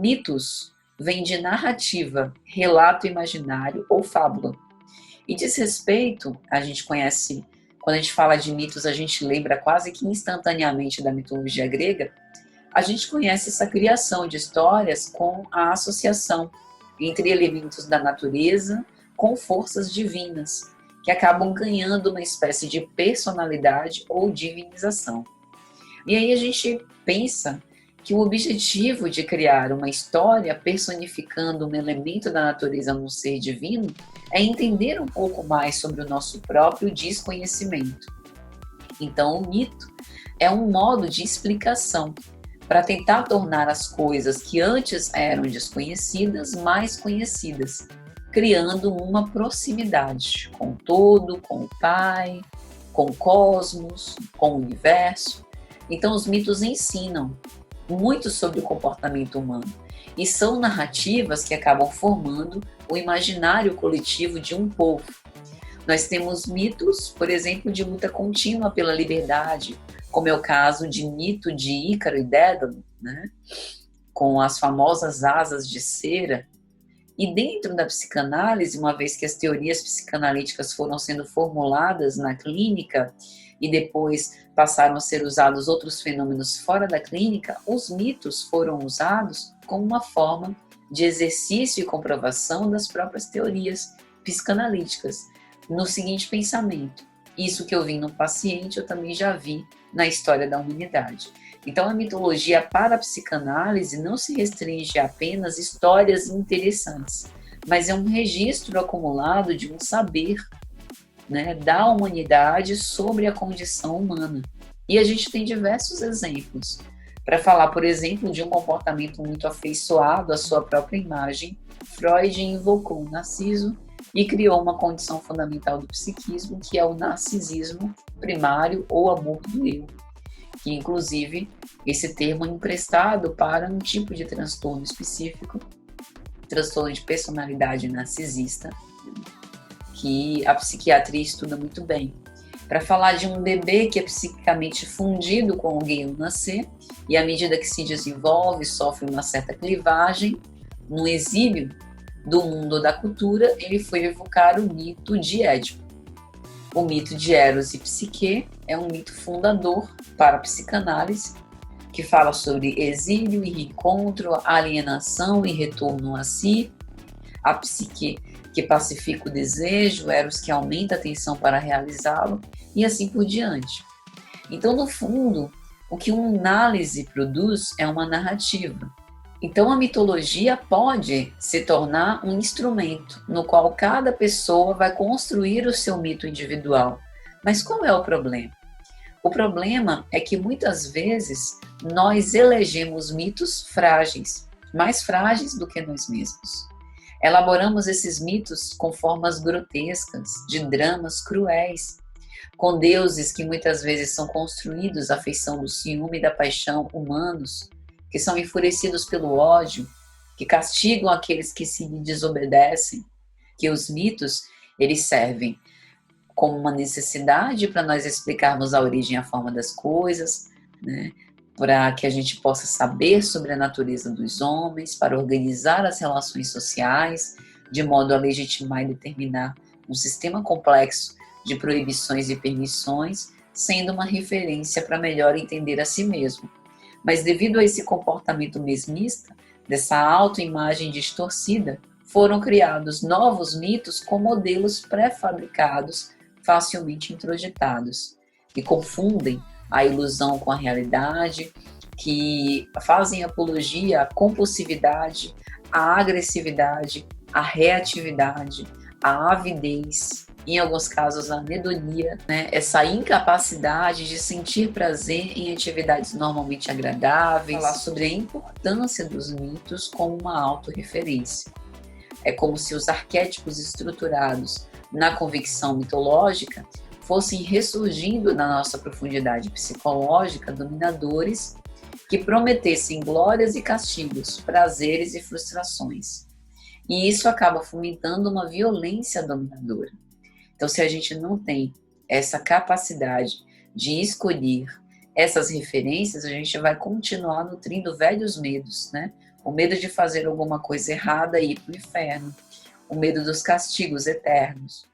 Mitos vem de narrativa, relato imaginário ou fábula. E diz respeito, a gente conhece, quando a gente fala de mitos, a gente lembra quase que instantaneamente da mitologia grega. A gente conhece essa criação de histórias com a associação entre elementos da natureza com forças divinas, que acabam ganhando uma espécie de personalidade ou divinização. E aí a gente pensa que o objetivo de criar uma história personificando um elemento da natureza num ser divino é entender um pouco mais sobre o nosso próprio desconhecimento. Então, o mito é um modo de explicação para tentar tornar as coisas que antes eram desconhecidas mais conhecidas, criando uma proximidade com o todo, com o Pai, com o cosmos, com o universo. Então, os mitos ensinam muito sobre o comportamento humano e são narrativas que acabam formando o imaginário coletivo de um povo. Nós temos mitos, por exemplo, de luta contínua pela liberdade, como é o caso de mito de Ícaro e Dédalo, né? Com as famosas asas de cera. E dentro da psicanálise, uma vez que as teorias psicanalíticas foram sendo formuladas na clínica e depois passaram a ser usados outros fenômenos fora da clínica, os mitos foram usados como uma forma de exercício e comprovação das próprias teorias psicanalíticas, no seguinte pensamento: isso que eu vi no paciente, eu também já vi na história da humanidade. Então, a mitologia para a psicanálise não se restringe a apenas histórias interessantes, mas é um registro acumulado de um saber, né, da humanidade sobre a condição humana. E a gente tem diversos exemplos. Para falar, por exemplo, de um comportamento muito afeiçoado à sua própria imagem, Freud invocou o narciso e criou uma condição fundamental do psiquismo, que é o narcisismo primário ou amor do eu. Que, inclusive, esse termo é emprestado para um tipo de transtorno específico, transtorno de personalidade narcisista, que a psiquiatria estuda muito bem. Para falar de um bebê que é psiquicamente fundido com alguém ao nascer, e à medida que se desenvolve, sofre uma certa clivagem, no exílio do mundo da cultura, ele foi evocar o mito de Édipo. O mito de Eros e Psique é um mito fundador para a psicanálise, que fala sobre exílio e reencontro, alienação e retorno a si, a psique que pacifica o desejo, Eros que aumenta a tensão para realizá-lo, e assim por diante. Então, no fundo, o que uma análise produz é uma narrativa. Então, a mitologia pode se tornar um instrumento no qual cada pessoa vai construir o seu mito individual. Mas qual é o problema? O problema é que muitas vezes nós elegemos mitos frágeis, mais frágeis do que nós mesmos. Elaboramos esses mitos com formas grotescas, de dramas cruéis, com deuses que muitas vezes são construídos à feição do ciúme e da paixão humanos, que são enfurecidos pelo ódio, que castigam aqueles que se desobedecem, que os mitos, eles servem como uma necessidade para nós explicarmos a origem e a forma das coisas, né? Para que a gente possa saber sobre a natureza dos homens, para organizar as relações sociais, de modo a legitimar e determinar um sistema complexo de proibições e permissões, sendo uma referência para melhor entender a si mesmo. Mas devido a esse comportamento mesmista, dessa autoimagem distorcida, foram criados novos mitos com modelos pré-fabricados, facilmente introjetados, que confundem a ilusão com a realidade, que fazem apologia à compulsividade, à agressividade, à reatividade, à avidez, em alguns casos a anedonia, né? Essa incapacidade de sentir prazer em atividades normalmente agradáveis, falar sobre a importância dos mitos como uma autorreferência. É como se os arquétipos estruturados na convicção mitológica fossem ressurgindo na nossa profundidade psicológica dominadores que prometessem glórias e castigos, prazeres e frustrações. E isso acaba fomentando uma violência dominadora. Então, se a gente não tem essa capacidade de escolher essas referências, a gente vai continuar nutrindo velhos medos, né? o medo de fazer alguma coisa errada e ir para o inferno, o medo dos castigos eternos.